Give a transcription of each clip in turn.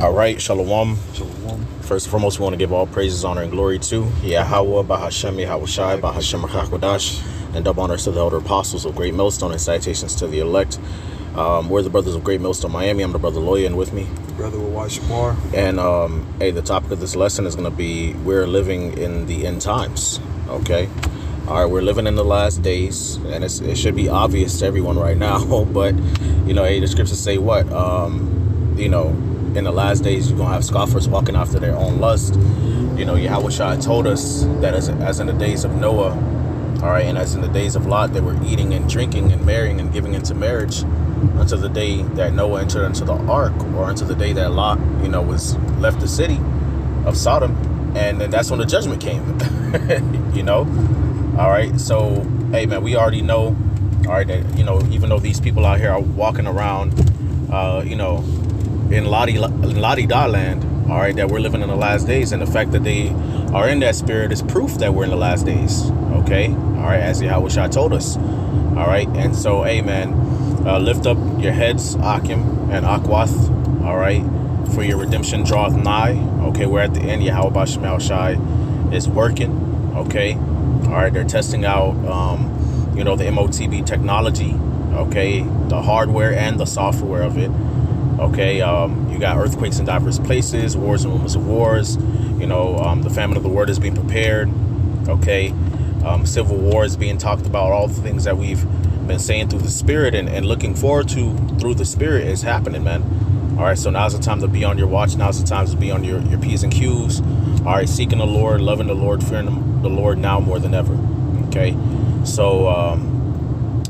All right, Shalom. Shalom. First and foremost, we want to give all praises, honor, and glory to Yahweh, Bahashem, Yahushai, Bahashem, Hakodash, and double honors to the elder apostles of Great Millstone and salutations to the elect. We're the brothers of Great Millstone, Miami. I'm the brother Loya, and with me, Brother Wawai Shamar. And hey, the topic of this lesson is going to be we're living in the end times. Okay. All right, we're living in the last days, and it should be obvious to everyone right now. But hey, the scriptures say what? In the last days, you're gonna have scoffers walking after their own lust. Yahushua told us that as in the days of Noah, all right, and as in the days of Lot, they were eating and drinking and marrying and giving into marriage until the day that Noah entered into the ark, or until the day that Lot, was left the city of Sodom, and then that's when the judgment came. All right, so hey man, we already know, all right, that even though these people out here are walking around, in La-di-da land, all right, that we're living in the last days, and the fact that they are in that spirit is proof that we're in the last days. Okay, all right, as Yahushua told us. All right, and so hey man, lift up your heads, Akim and Akwath, all right, for your redemption draweth nigh. Okay, we're at the end. Yahweh Bashem Shai is working. Okay, all right, they're testing out the MOTB technology, okay, the hardware and the software of it. Okay, you got earthquakes in diverse places, wars and rumors of wars. The famine of the word is being prepared. Okay, civil war is being talked about. All the things that we've been saying through the spirit and looking forward to through the spirit is happening, man. All right, so now's the time to be on your watch. Now's the time to be on your P's and Q's. All right, seeking the Lord, loving the Lord, fearing the Lord now more than ever. Okay, so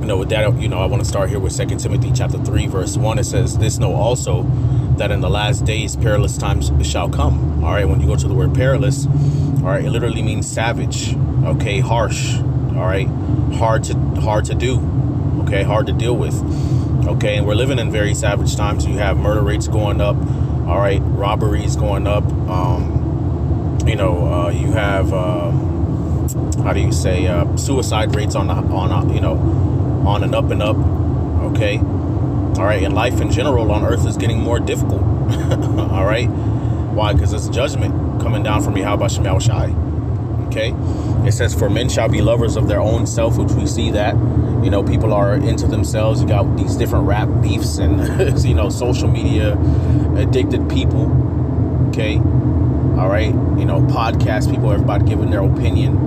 with that, I want to start here with 2 Timothy chapter 3, verse 1. It says, "This know also that in the last days perilous times shall come." All right, when you go to the word perilous, all right, it literally means savage. Okay, harsh. All right, hard to do. Okay, hard to deal with. Okay, and we're living in very savage times. You have murder rates going up. All right, robberies going up. You have suicide rates on and up and up. Okay, all right, and life in general on earth is getting more difficult. All right, why? Because it's judgment coming down from Yahweh Bashem Shai. Okay, it says, "For men shall be lovers of their own self," which we see that people are into themselves. You got these different rap beefs and social media addicted people. Okay, all right, podcast people, everybody giving their opinion.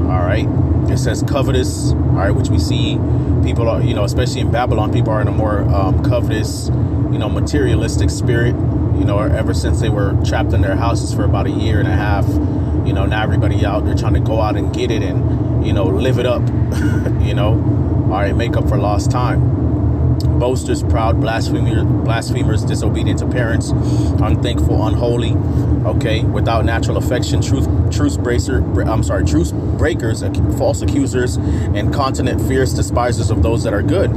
All right, it says covetous. All right, which we see people are, especially in Babylon, people are in a more covetous, materialistic spirit. Ever since they were trapped in their houses for about a year and a half, now everybody out there trying to go out and get it and, live it up, all right, make up for lost time. Boasters, proud, blasphemers, disobedient to parents, unthankful, unholy, okay, without natural affection, truce breakers, false accusers, incontinent, fierce, despisers of those that are good.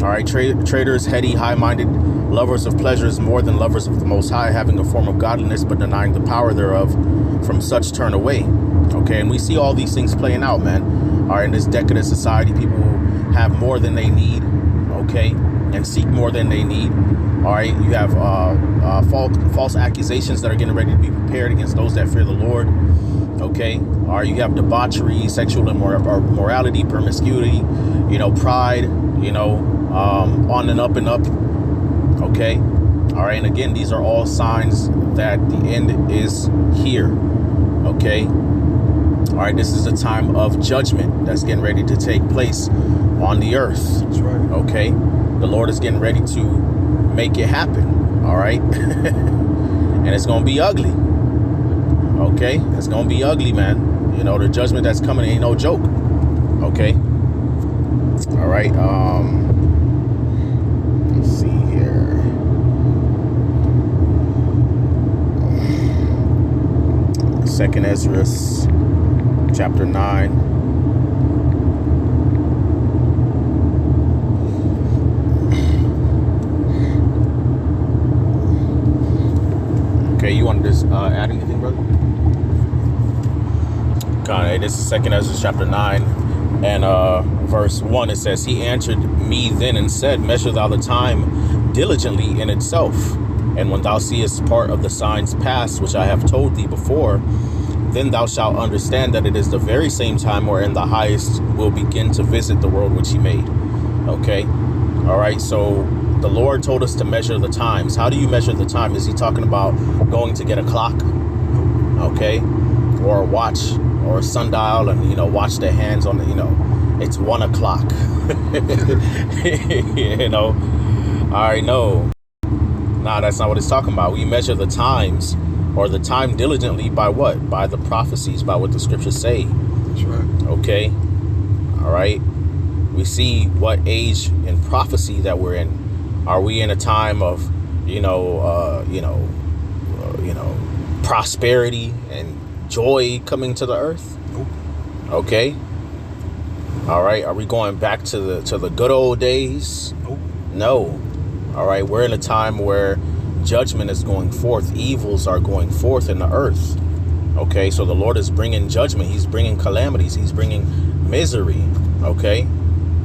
All right, traitors, heady, high-minded, lovers of pleasures more than lovers of the Most High, having a form of godliness but denying the power thereof. From such turn away. Okay, and we see all these things playing out, man. All right, in this decadent society, people have more than they need. Okay, and seek more than they need. All right, you have false accusations that are getting ready to be prepared against those that fear the Lord. Okay, all right, you have debauchery, sexual immorality, promiscuity, pride, on and up and up. Okay, all right, and again, these are all signs that the end is here. Okay, all right, this is a time of judgment that's getting ready to take place on the earth. That's right. Okay, the Lord is getting ready to make it happen. All right, and it's gonna be ugly. Okay, it's gonna be ugly, man. The judgment that's coming ain't no joke. Okay, all right. Let's see here. 2 Ezra chapter 9. Okay, you want to just add anything, brother? Okay, this is 2 Ezra chapter 9 and verse 1. It says, "He answered me then and said, Measure thou the time diligently in itself, And when thou seest part of the signs past, which I have told thee before, then thou shalt understand that it is the very same time wherein the highest will begin to visit the world which he made. Okay? All right, so the Lord told us to measure the times. How do you measure the time? Is he talking about going to get a clock? Okay? Or a watch or a sundial and, watch the hands on the, it's 1 o'clock. All right, no. Nah, that's not what it's talking about. We measure the times or the time diligently by what? By the prophecies, by what the scriptures say. That's right. Okay? All right? We see what age in prophecy that we're in. Are we in a time of, prosperity and joy coming to the earth? Nope. Okay. All right. Are we going back to the good old days? Nope. No. All right. We're in a time where judgment is going forth. Evils are going forth in the earth. Okay. So the Lord is bringing judgment. He's bringing calamities. He's bringing misery. Okay.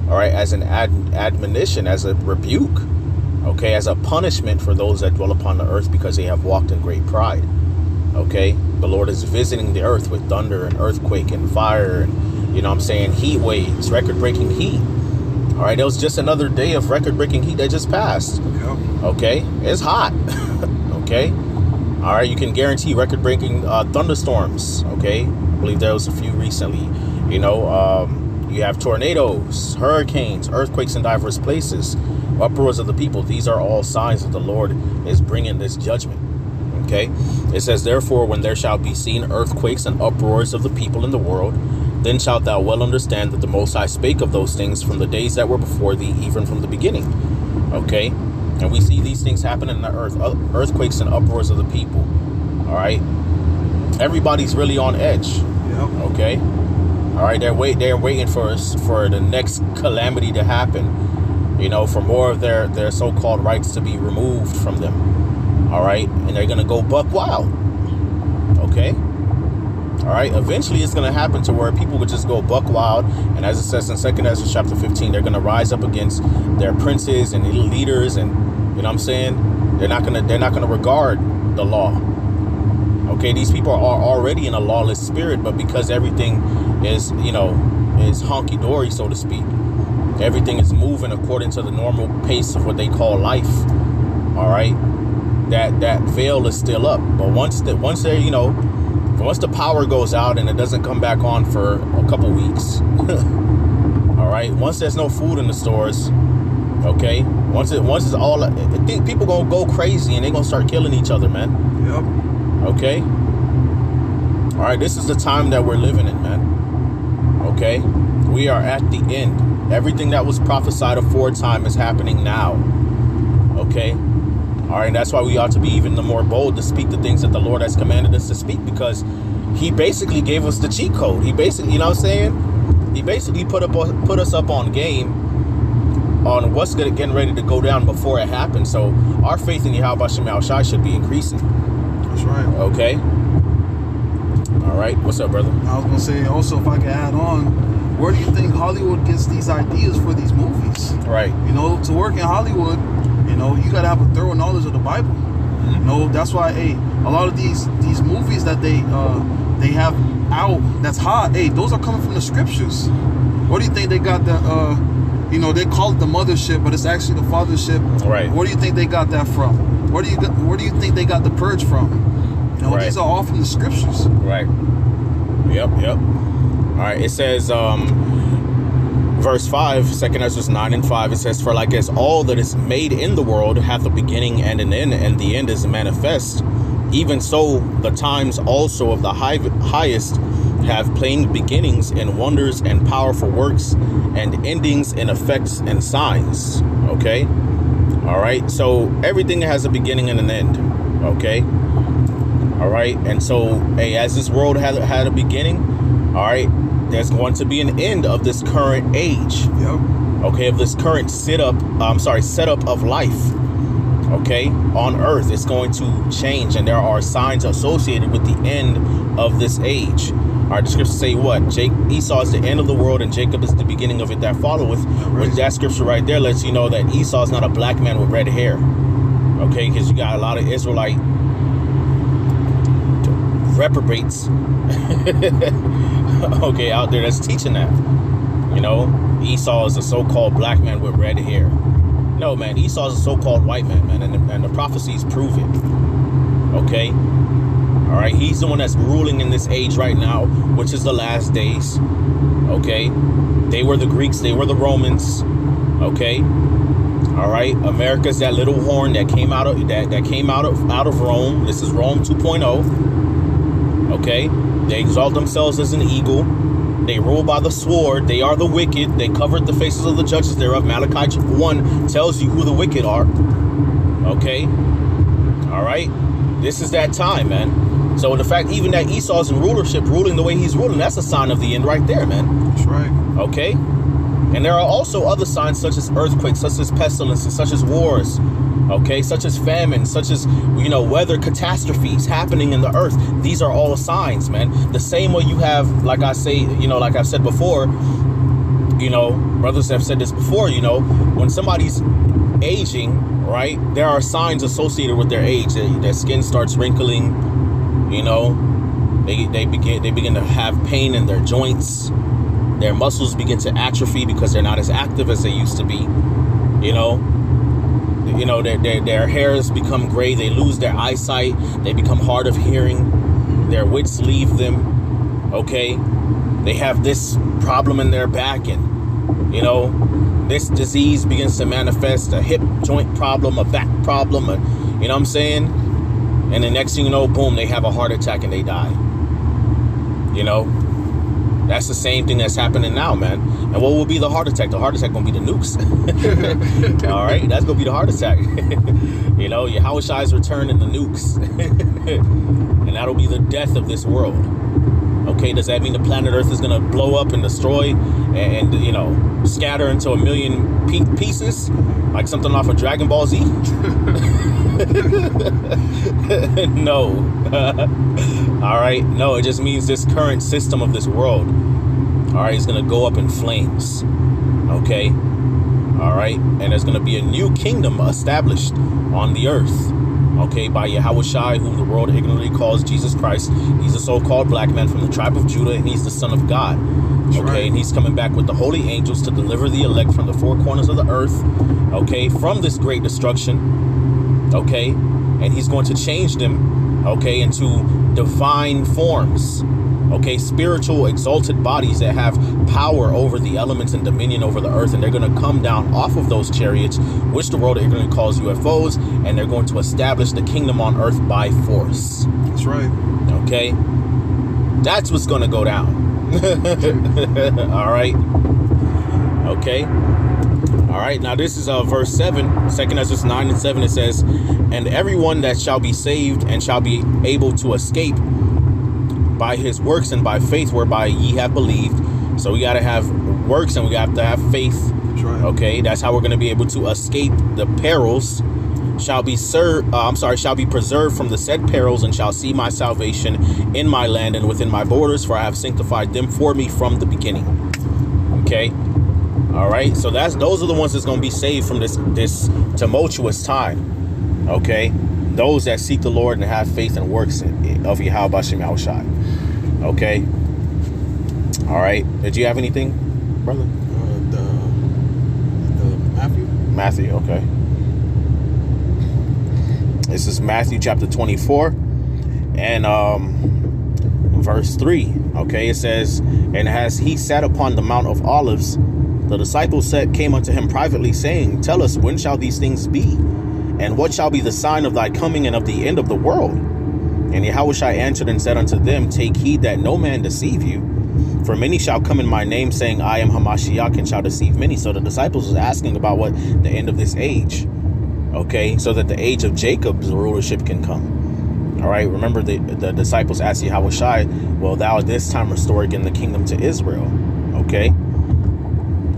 All right. As an admonition, as a rebuke. Okay. As a punishment for those that dwell upon the earth because they have walked in great pride. Okay. The Lord is visiting the earth with thunder and earthquake and fire and, heat waves, record-breaking heat. All right. There was just another day of record-breaking heat that just passed. Yep. Okay. It's hot. Okay. All right. You can guarantee record-breaking thunderstorms. Okay. I believe there was a few recently. You have tornadoes, hurricanes, earthquakes in diverse places, uproars of the people. These are all signs that the Lord is bringing this judgment. Okay. It says, therefore, when there shall be seen earthquakes and uproars of the people in the world, then shalt thou well understand that the Most High spake of those things from the days that were before thee, even from the beginning. Okay. And we see these things happen in the earth, earthquakes and uproars of the people. All right. Everybody's really on edge. Yep. Okay. All right. They're waiting for the next calamity to happen, for more of their so-called rights to be removed from them. All right. And they're going to go buck wild. Okay. All right. Eventually, it's going to happen to where people would just go buck wild. And as it says in 2 Ezra chapter 15, they're going to rise up against their princes and leaders. And they're not going to regard the law. Okay. These people are already in a lawless spirit. But because everything is honky dory, so to speak, everything is moving according to the normal pace of what they call life. All right. That veil is still up. But once the power goes out and it doesn't come back on for a couple weeks, all right, once there's no food in the stores, okay, once it's all, I think people gonna go crazy and they're gonna start killing each other, man. Yep. Okay. All right, this is the time that we're living in, man. Okay, we are at the end. Everything that was prophesied aforetime is happening now. Okay. All right, that's why we ought to be even the more bold to speak the things that the Lord has commanded us to speak, because he basically gave us the cheat code. He basically, he basically put us up on game on what's getting ready to go down before it happens. So our faith in Yahweh Shem Shai should be increasing. That's right. Okay. All right. What's up, brother? I was going to say also, if I could add on, where do you think Hollywood gets these ideas for these movies? Right. To work in Hollywood, you got to have a thorough knowledge of the Bible. Mm-hmm. That's why, a lot of these movies that they have out that's hot, those are coming from the scriptures. Where do you think they got the, they call it the mothership, but it's actually the fathership. Right. Where do you think they got that from? Where do you think they got the purge from? Right. These are all from the scriptures. Right. Yep. All right. It says, verse 5, 2 Ezra 9 and 5, it says, for like as all that is made in the world hath a beginning and an end, and the end is manifest, even so the times also of the highest have plain beginnings and wonders and powerful works and endings and effects and signs. Okay. All right. So everything has a beginning and an end. Okay. All right. And so, as this world had a beginning, all right, there's going to be an end of this current age. Yep. Okay, of this current setup of life. Okay, on earth, it's going to change, and there are signs associated with the end of this age. All right, the scriptures say what? Esau is the end of the world, and Jacob is the beginning of it that followeth. Right. Which that scripture right there lets you know that Esau is not a black man with red hair. Okay, because you got a lot of Israelite reprobates, okay, out there that's teaching that. You know, Esau is a so-called black man with red hair. No, man, Esau is a so-called white man, man, and the prophecies prove it. Okay? All right, he's the one that's ruling in this age right now, which is the last days. Okay? They were the Greeks, they were the Romans. Okay? All right, America's that little horn that came out of out of Rome. This is Rome 2.0. Okay? They exalt themselves as an eagle. They rule by the sword. They are the wicked. They covered the faces of the judges thereof. Malachi 1 tells you who the wicked are. Okay? All right? This is that time, man. So the fact even that Esau's in rulership, ruling the way he's ruling, that's a sign of the end right there, man. That's right. Okay? And there are also other signs such as earthquakes, such as pestilences, such as wars, okay, such as famine, such as, you know, weather catastrophes happening in the earth. These are all signs, man. The same way you have, like I say, you know, like I've said before, you know, brothers have said this before, you know, when somebody's aging, right, there are signs associated with their age. Their skin starts wrinkling, you know, they begin to have pain in their joints. Their muscles begin to atrophy because they're not as active as they used to be. You know, their hairs become gray. They lose their eyesight. They become hard of hearing. Their wits leave them. Okay, they have this problem in their back, and you know, this disease begins to manifest. A hip joint problem, a back problem. You know what I'm saying? And the next thing you know, boom, they have a heart attack and they die. You know. That's the same thing that's happening now, man. And what will be the heart attack? The heart attack gonna be the nukes. All right, that's gonna be the heart attack. You know, Yahushua's return and the nukes, and that'll be the death of this world. Okay, does that mean the planet Earth is gonna blow up and destroy and you know, scatter into a million pieces, like something off of Dragon Ball Z? No. All right, no, it just means this current system of this world, all right, is gonna go up in flames. Okay, all right, and there's gonna be a new kingdom established on the earth, okay, by Yahushua, whom the world ignorantly calls Jesus Christ. He's a so-called black man from the tribe of Judah, and he's the Son of God. Okay, right. And he's coming back with the holy angels to deliver the elect from the four corners of the earth, okay, from this great destruction. Okay, and he's going to change them, okay, into divine forms, okay, spiritual exalted bodies that have power over the elements and dominion over the earth, and they're going to come down off of those chariots, which the world ignorantly calls UFOs, and they're going to establish the kingdom on earth by force. That's right. Okay, that's what's going to go down. All right. Okay. All right, now this is verse 7, 2 Ezra 9 and 7. It says, and everyone that shall be saved and shall be able to escape by his works and by faith whereby ye have believed. So we got to have works and we got to have faith. That's right. Okay, that's how we're going to be able to escape the perils. Shall be preserved from the said perils, and shall see my salvation in my land and within my borders, for I have sanctified them for me from the beginning. Okay. All right, so those are the ones that's going to be saved from this tumultuous time. Okay, those that seek the Lord and have faith and works of Yahweh Bashem Yahushai. Okay. All right. Did you have anything, brother? The Matthew. Matthew. Okay. This is Matthew chapter 24 and verse 3. Okay, it says, and as he sat upon the Mount of Olives, the disciples came unto him privately, saying, tell us, when shall these things be? And what shall be the sign of thy coming and of the end of the world? And Yahushua answered and said unto them, take heed that no man deceive you. For many shall come in my name, saying, I am Hamashiach, and shall deceive many. So the disciples was asking about what the end of this age. Okay, so that the age of Jacob's rulership can come. All right, remember the disciples asked Yahushua, well, thou at this time restore again the kingdom to Israel. Okay.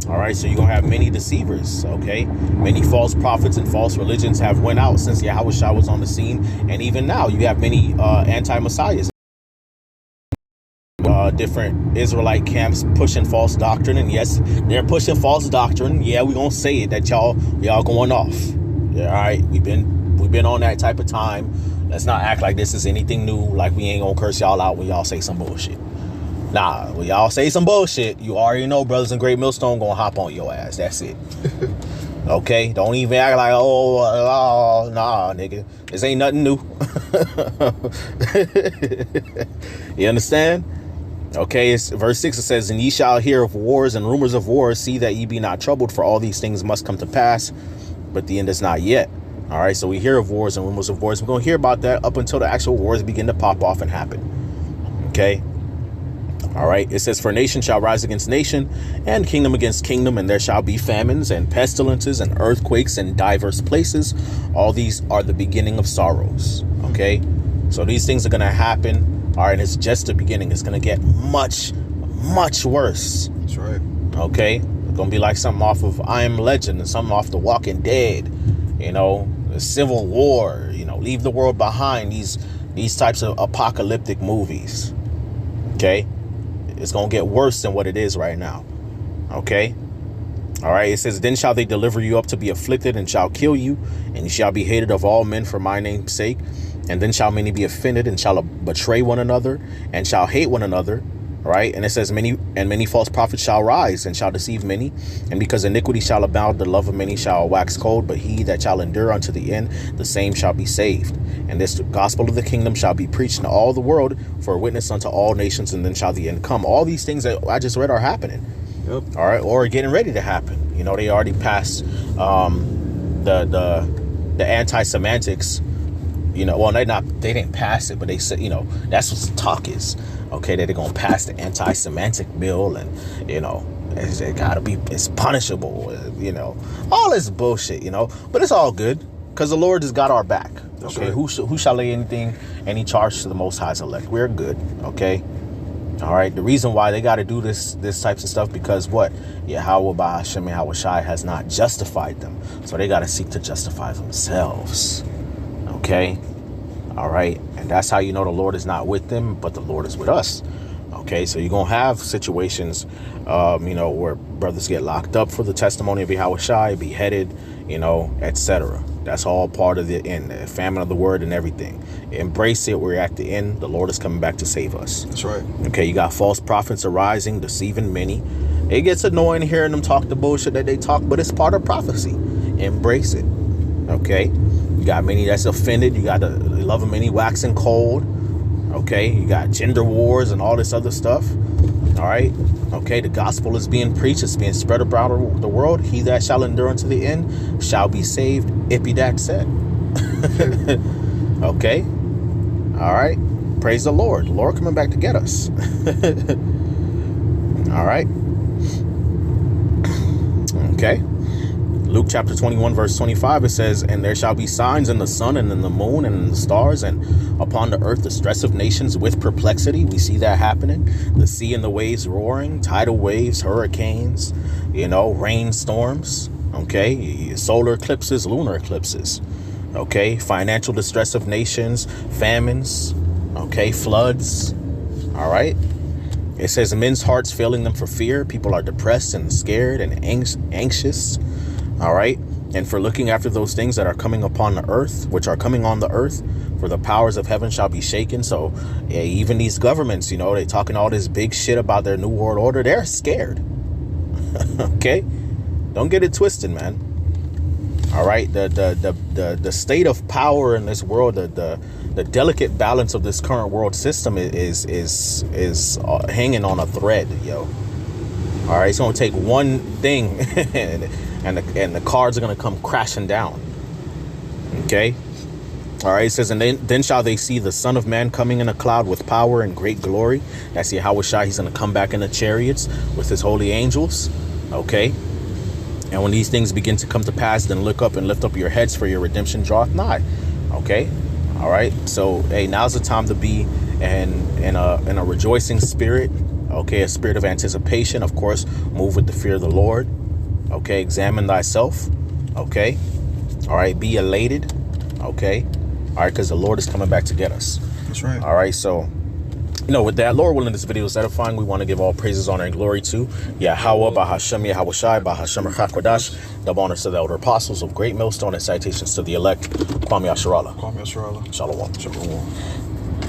All right, so you're going to have many deceivers, okay? Many false prophets and false religions have went out since Yahushua was on the scene. And even now, you have many anti-messiahs. Different Israelite camps pushing false doctrine. And yes, they're pushing false doctrine. Yeah, we're going to say it, that y'all going off. Yeah, all right, we've been We've been on that type of time. Let's not act like this is anything new. Like we ain't gonna curse y'all out when y'all say some bullshit. Nah, when y'all say some bullshit, you already know Brothers in Great Millstone gonna hop on your ass. That's it. Okay? Don't even act like, nah, nigga. This ain't nothing new. You understand? Okay, it's verse 6. It says, and ye shall hear of wars and rumors of wars. See that ye be not troubled, for all these things must come to pass, but the end is not yet. All right, so we hear of wars and rumors of wars. We're going to hear about that up until the actual wars begin to pop off and happen. Okay? All right, it says, for nation shall rise against nation, and kingdom against kingdom, and there shall be famines and pestilences and earthquakes in diverse places. All these are the beginning of sorrows. Okay, so these things are going to happen. All right, it's just the beginning. It's going to get much, much worse. That's right. Okay, it's going to be like something off of I Am Legend and something off The Walking Dead. You know, the Civil War. You know, Leave the World Behind. These types of apocalyptic movies. Okay. It's going to get worse than what it is right now. Okay. All right. It says, then shall they deliver you up to be afflicted and shall kill you, and you shall be hated of all men for my name's sake. And then shall many be offended and shall betray one another and shall hate one another. Right. And it says many false prophets shall rise and shall deceive many. And because iniquity shall abound, the love of many shall wax cold. But he that shall endure unto the end, the same shall be saved. And this gospel of the kingdom shall be preached in all the world for a witness unto all nations, and then shall the end come. All these things that I just read are happening. Yep. All right, or getting ready to happen. You know, they already passed the anti-semantics. You know, well, they didn't pass it, but they said, you know, that's what the talk is. Okay, that they're gonna pass the anti-semantic bill, and you know, it's punishable. You know, all this bullshit. You know, but it's all good. Because the Lord has got our back. Okay, right. Who shall lay any charge to the Most High's elect? We're good. Okay, all right. The reason why they got to do this types of stuff, because what? Yahweh Ba'ashem Yahweh Shai has not justified them, so they got to seek to justify themselves. Okay, all right. And that's how you know the Lord is not with them, but the Lord is with us. Okay, so you're gonna have situations, you know, where brothers get locked up for the testimony of Yahweh Shai, beheaded, you know, etc. That's all part of the end, the famine of the word and everything. Embrace it. We're at the end. The Lord is coming back to save us. That's right. Okay, you got false prophets arising, deceiving many. It gets annoying hearing them talk the bullshit that they talk, but it's part of prophecy. Embrace it. Okay, you got many that's offended. You got the love of many waxing cold. Okay, you got gender wars and all this other stuff. All right. Okay, the gospel is being preached. It's being spread about the world. He that shall endure unto the end shall be saved. It be that said. Okay. All right. Praise the Lord. The Lord coming back to get us. All right. Okay. Luke chapter 21 verse 25, it says, and there shall be signs in the sun and in the moon and in the stars, and upon the earth the stress of nations with perplexity. We see that happening. The sea and the waves roaring, tidal waves, hurricanes, you know, rainstorms. Okay, solar eclipses, lunar eclipses. Okay, financial distress of nations, famines. Okay, floods. All right. It says men's hearts failing them for fear. People are depressed and scared and anxious. All right. And for looking after those things that are coming upon the earth, which are coming on the earth, for the powers of heaven shall be shaken. So yeah, even these governments, you know, they talking all this big shit about their new world order. They're scared. Okay. Don't get it twisted, man. All right. The state of power in this world, the delicate balance of this current world system is hanging on a thread, yo. All right. It's going to take one thing and the cards are going to come crashing down. Okay. All right. It says, and then shall they see the Son of Man coming in a cloud with power and great glory. That's Yahweh Shai. He's going to come back in the chariots with his holy angels. Okay. And when these things begin to come to pass, then look up and lift up your heads, for your redemption draweth nigh. Okay. All right. So, hey, now's the time to be in a rejoicing spirit. Okay. A spirit of anticipation. Of course, move with the fear of the Lord. Okay. Examine thyself. Okay. All right. Be elated. Okay. All right. Because the Lord is coming back to get us. That's right. All right. So with that, Lord willing, this video is edifying. We want to give all praises, honor, and glory to Yahweh, Bahashem, Yahweh Shai, Bahashem, Chakwadash, double honors to the elder apostles of Great Millstone, and citations to the elect. Kwame Asherallah. Kwame Asherallah. Shalom.